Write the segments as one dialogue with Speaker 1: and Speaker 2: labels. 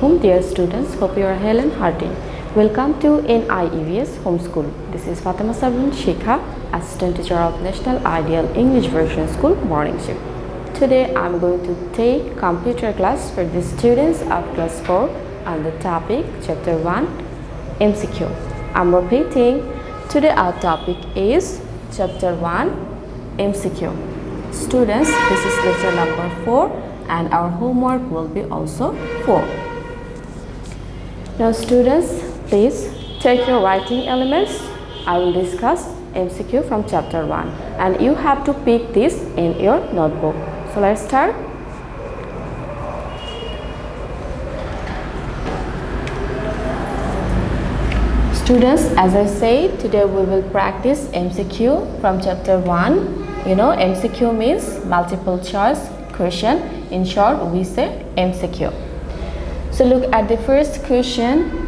Speaker 1: Assalamualaikum dear students, hope you are hale and hearty. Welcome to NIEVS Homeschool. This is Fatema Sabrin Shikha, Assistant Teacher of National Ideal English Version School Morning Shift. Today I am going to take computer class for the students of class 4 on the topic Chapter 1 MCQ. I am repeating, today our topic is Chapter 1 MCQ. Students, this is lecture number 4 and our homework will be also 4. Now students, please take your writing elements. I will discuss MCQ from chapter 1 and you have to pick this in your notebook. So let's start. Students, as I said, today we will practice MCQ from chapter 1. You know, MCQ means multiple choice question. In short, we say MCQ. So look at the first question.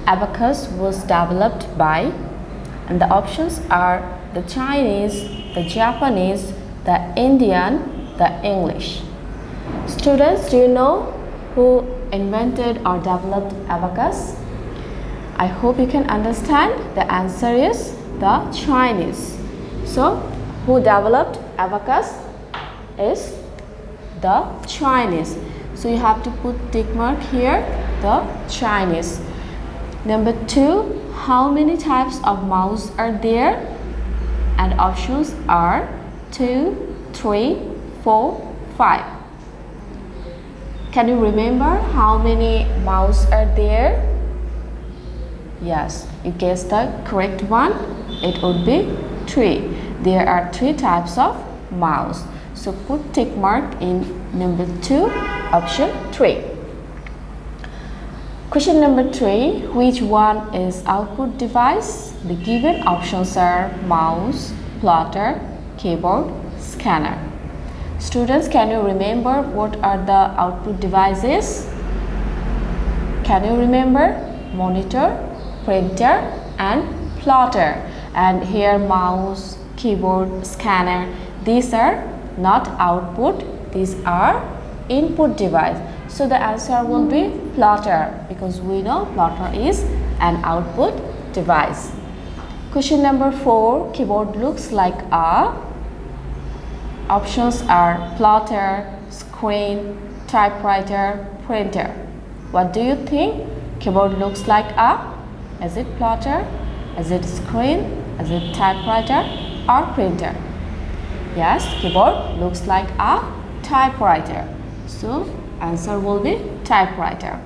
Speaker 1: Abacus was developed by, and the options are the Chinese, the Japanese, the Indian, the English. Students, do you know who invented or developed abacus? I hope you can understand. The answer is the Chinese. So who developed abacus is the Chinese. So you have to put tick mark here, the Chinese. Number 2, how many types of mouse are there? And options are 2, 3, 4, 5. Can you remember how many mouse are there? Yes, you guessed the correct one. It would be 3. There are 3 types of mouse. So put tick mark in number 2, option 3. Question number 3, which one is output device? The given options are mouse, plotter, keyboard, scanner. Students, can you remember what are the output devices? Can you remember? Monitor, printer and plotter. And here mouse, keyboard, scanner, these are not output, these are input device. So the answer will be plotter, because we know plotter is an output device. Question number 4, keyboard looks like a. Options are plotter, screen, typewriter, printer. What do you think keyboard looks like a? Is it plotter? Is it screen? Is it typewriter or printer? Yes, keyboard looks like a typewriter. So answer will be typewriter.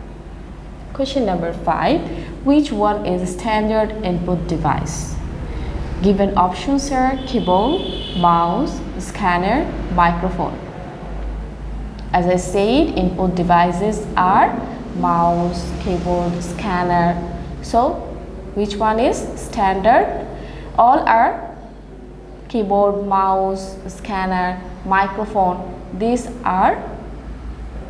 Speaker 1: Question number 5. Which one is a standard input device? Given options are keyboard, mouse, scanner, microphone. As I said, input devices are mouse, keyboard, scanner. So which one is standard? All are keyboard, mouse, scanner, microphone. These are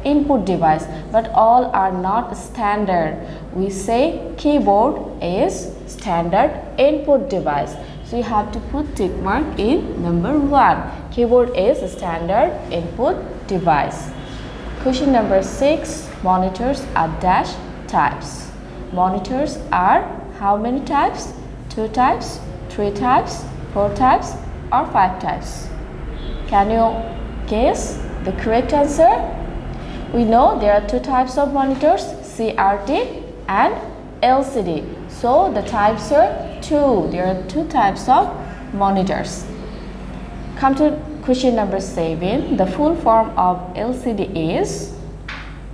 Speaker 1: input device, but all are not standard. We say keyboard is standard input device. So you have to put tick mark in number 1. Keyboard is a standard input device. Question number 6. Monitors are dash types. Monitors are how many types? 2 types, 3 types, 4 types or 5 types? Can you guess the correct answer? We know there are 2 types of monitors, CRT and LCD. So the types are 2. There are 2 types of monitors. Come to question number 7. The full form of LCD is.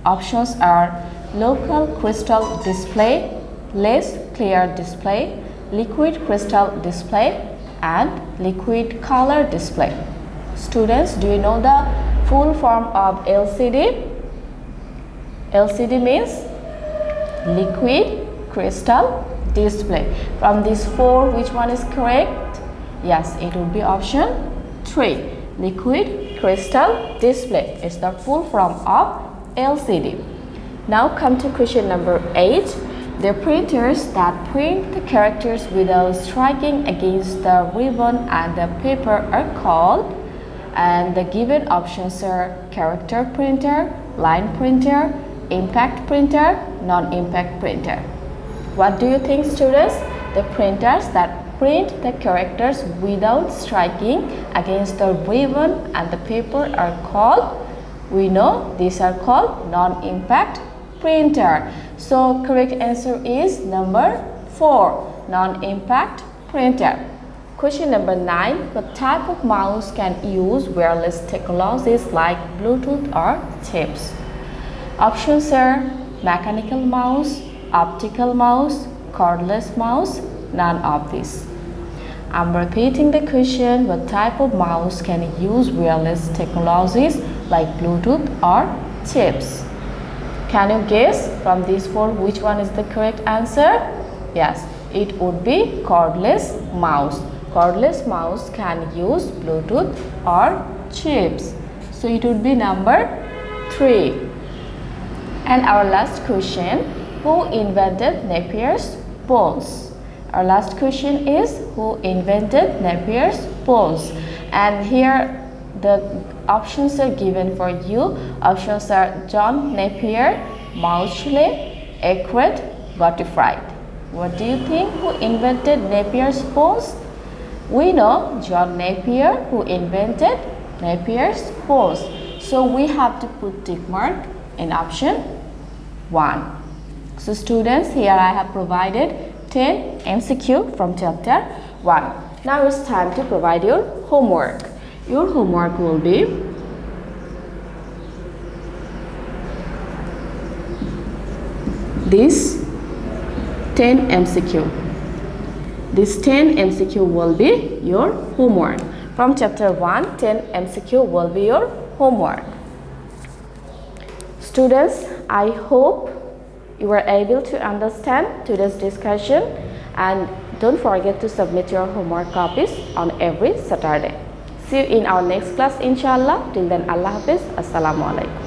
Speaker 1: Options are local crystal display, less clear display, liquid crystal display and liquid color display. Students, do you know the full form of LCD? LCD means liquid crystal display. From these 4, which one is correct? Yes, it would be option 3. Liquid crystal display is the full form of LCD. Now come to question number 8. The printers that print the characters without striking against the ribbon and the paper are called, and the given options are character printer, line printer, impact printer, non-impact printer. What do you think, students? The printers that print the characters without striking against the ribbon and the paper are called, we know these are called non-impact printer. So correct answer is number 4, non-impact printer. Question number 9. What type of mouse can use wireless technologies like Bluetooth or chips? Options are mechanical mouse, optical mouse, cordless mouse, none of these. I'm repeating the question. What type of mouse can use wireless technologies like Bluetooth or chips? Can you guess from these 4 which one is the correct answer? Yes, it would be cordless mouse. Cordless mouse can use Bluetooth or chips. So it would be number 3. And our last question, who invented Napier's spoons? Our last question is, who invented Napier's spoons? And here the options are given for you. Options are John Napier, Maudsley, Arkwright, Butterfly. What do you think? Who invented Napier's spoons? We know John Napier, who invented Napier's spoons. So we have to put tick mark in option 1. So students, here I have provided 10 MCQ from chapter 1. Now it's time to provide your homework. Your homework will be this 10 MCQ. This 10 MCQ will be your homework. From chapter 1, 10 MCQ will be your homework. Students, I hope you were able to understand today's discussion, and don't forget to submit your homework copies on every Saturday. See you in our next class, inshallah. Till then, Allah Hafiz. Assalamu alaikum.